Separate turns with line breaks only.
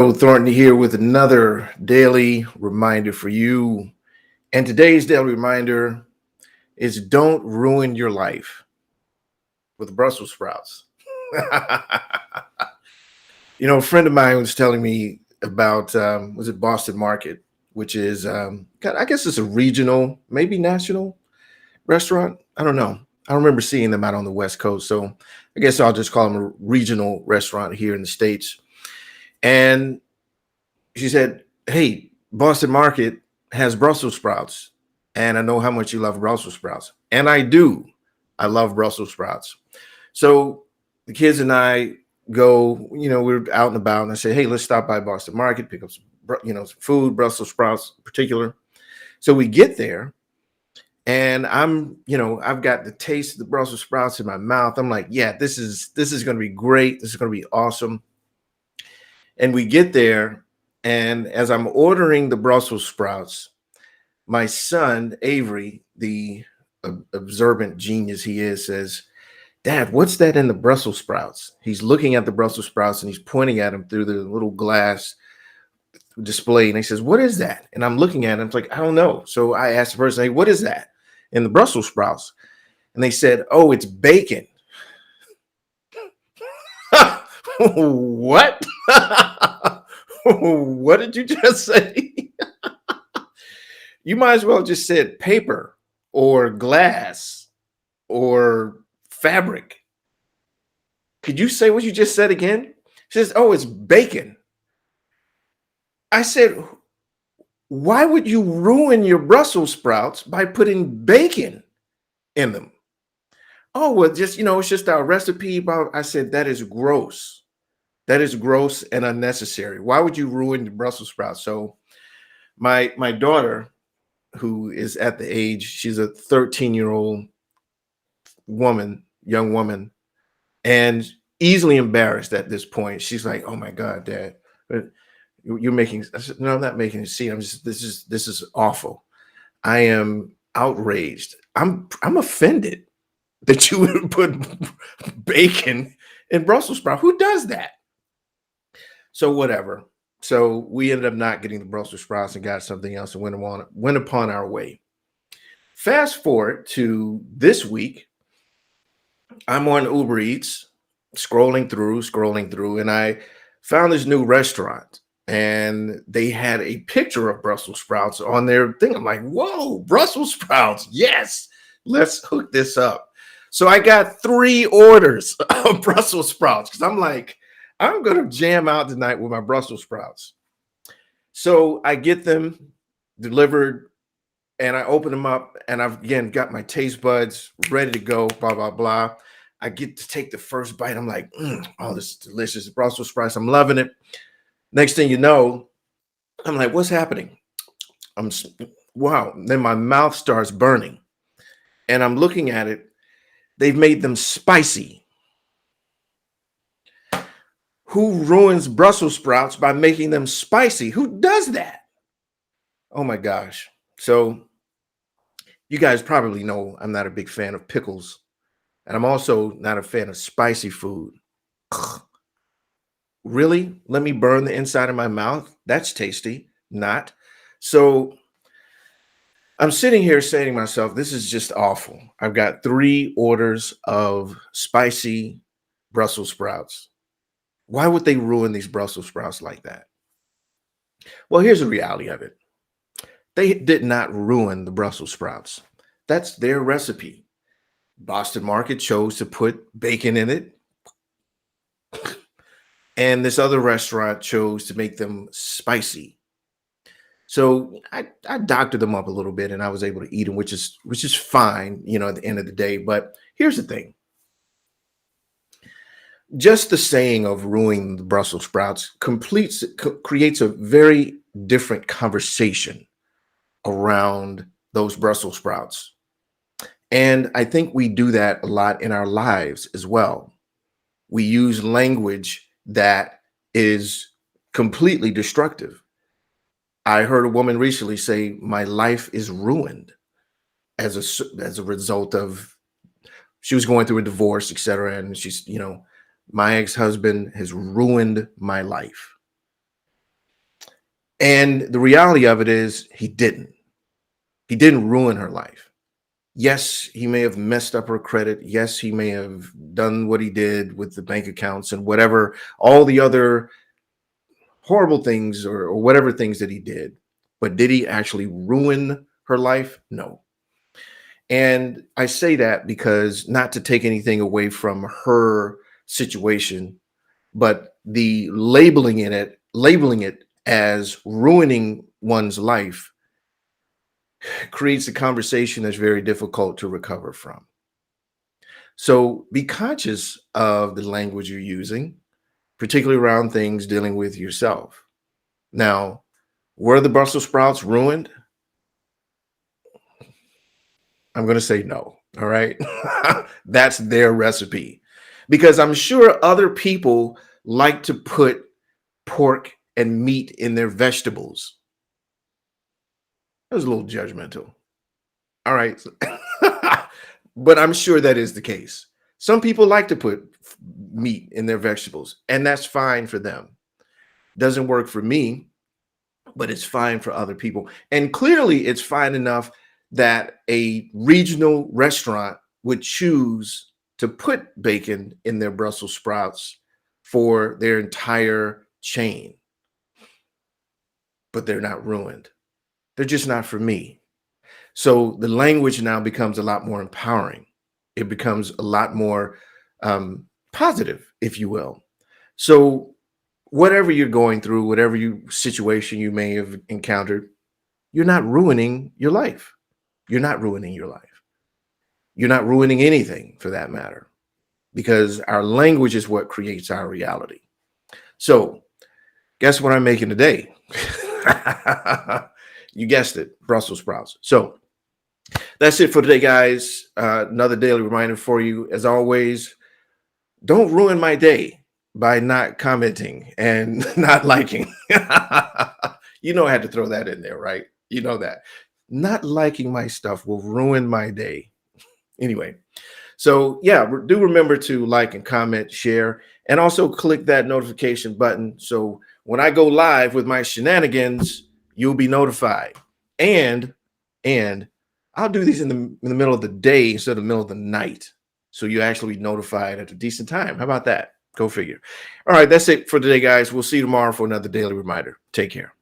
Thornton here with another daily reminder for you. And today's daily reminder is don't ruin your life with Brussels sprouts. A friend of mine was telling me about, was it Boston Market, which is, I guess it's a regional, maybe national restaurant. I don't know. I don't remember seeing them out on the West Coast. So I guess I'll just call them a regional restaurant here in the States. And she said, "Hey, Boston Market has Brussels sprouts, and I know how much you love Brussels sprouts, and I do. I love Brussels sprouts." So the kids and I go. We're out and about, and I say, "Hey, let's stop by Boston Market, pick up some food, Brussels sprouts in particular." So we get there, and I've got the taste of the Brussels sprouts in my mouth. I'm like, "Yeah, this is going to be great. This is going to be awesome." And we get there, and as I'm ordering the Brussels sprouts, my son, Avery, the observant genius he is, says, "Dad, what's that in the Brussels sprouts?" He's looking at the Brussels sprouts and he's pointing at them through the little glass display. And he says, "What is that?" And I'm looking at him. It's like, "I don't know." So I asked the person, "Hey, what is that in the Brussels sprouts?" And they said, "Oh, it's bacon." What? What did you just say? You might as well just said paper or glass or fabric. Could you say what you just said again? She says, "Oh, it's bacon." I said, "Why would you ruin your Brussels sprouts by putting bacon in them?" "Oh, well, just, it's just our recipe." About, I said, "That is gross. That is gross and unnecessary. Why would you ruin the Brussels sprouts?" So my daughter, who is at the age, she's a 13-year-old young woman, and easily embarrassed at this point. She's like, "Oh my God, Dad, you're making." I said, "No, I'm not making a scene. I'm just this is awful. I am outraged. I'm offended that you would put bacon in Brussels sprout. Who does that?" So whatever. So we ended up not getting the Brussels sprouts and got something else and went upon our way. Fast forward to this week, I'm on Uber Eats, scrolling through, and I found this new restaurant. And they had a picture of Brussels sprouts on their thing. I'm like, "Whoa, Brussels sprouts. Yes, let's hook this up." So I got 3 orders of Brussels sprouts because I'm like, I'm going to jam out tonight with my Brussels sprouts. So I get them delivered and I open them up, and I've again got my taste buds ready to go, blah, blah, blah. I get to take the first bite. I'm like, "Oh, this is delicious. Brussels sprouts. I'm loving it." Next thing you know, I'm like, "What's happening?" Wow. Then my mouth starts burning, and I'm looking at it. They've made them spicy. Who ruins Brussels sprouts by making them spicy? Who does that? Oh my gosh. So you guys probably know I'm not a big fan of pickles, and I'm also not a fan of spicy food. Really? Let me burn the inside of my mouth? That's tasty. Not. So I'm sitting here saying to myself, this is just awful. I've got 3 orders of spicy Brussels sprouts. Why would they ruin these Brussels sprouts like that? Well, here's the reality of it. They did not ruin the Brussels sprouts. That's their recipe. Boston Market chose to put bacon in it, and this other restaurant chose to make them spicy. So I doctored them up a little bit, and I was able to eat them, which is fine, at the end of the day. But here's the thing: just the saying of ruining the Brussels sprouts creates a very different conversation around those Brussels sprouts. And I think we do that a lot in our lives as well. We use language that is completely destructive. I heard a woman recently say, "My life is ruined," as a result of, she was going through a divorce, etc. And she's, "My ex-husband has ruined my life." And the reality of it is he didn't. He didn't ruin her life. Yes, he may have messed up her credit. Yes, he may have done what he did with the bank accounts and whatever, all the other horrible things or whatever things that he did. But did he actually ruin her life? No. And I say that because not to take anything away from her situation, but the labeling it as ruining one's life creates a conversation that's very difficult to recover from. So be conscious of the language you're using, particularly around things dealing with yourself. Now, were the Brussels sprouts ruined? I'm going to say no. All right. That's their recipe because I'm sure other people like to put pork and meat in their vegetables. That was a little judgmental. All right. But I'm sure that is the case. Some people like to put meat in their vegetables, and that's fine for them. Doesn't work for me, but it's fine for other people. And clearly, it's fine enough that a regional restaurant would choose to put bacon in their Brussels sprouts for their entire chain, but they're not ruined. They're just not for me. So the language now becomes a lot more empowering. It becomes a lot more positive, if you will. So whatever you're going through, whatever situation you may have encountered, you're not ruining your life. You're not ruining your life. You're not ruining anything for that matter, because our language is what creates our reality. So guess what I'm making today? You guessed it, Brussels sprouts. So that's it for today, guys. Another daily reminder for you. As always, don't ruin my day by not commenting and not liking. You know I had to throw that in there, right? You know that. Not liking my stuff will ruin my day. Anyway, so yeah, do remember to like and comment, share, and also click that notification button. So when I go live with my shenanigans, you'll be notified. And I'll do these in the middle of the day instead of the middle of the night. So you actually be notified at a decent time. How about that? Go figure. All right, that's it for today, guys. We'll see you tomorrow for another daily reminder. Take care.